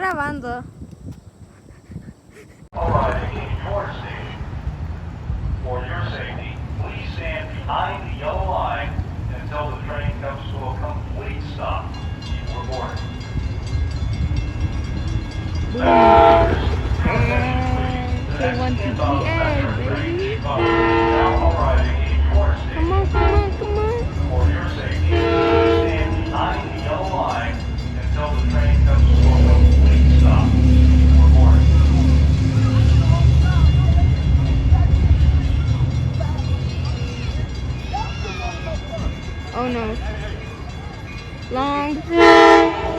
grabando. Arriving in your station. For your safety, please stand behind the yellow line until the train comes to a complete stop before boarding. Passengers, your attention please. The Okay, next 1, 2, 3, inbound hey, Metra train baby. Chicago is now arriving in your station. Come on, come on, come on. For your safety, please stand behind the yellow line until the train comes to a complete stop before boarding. Oh no. Long.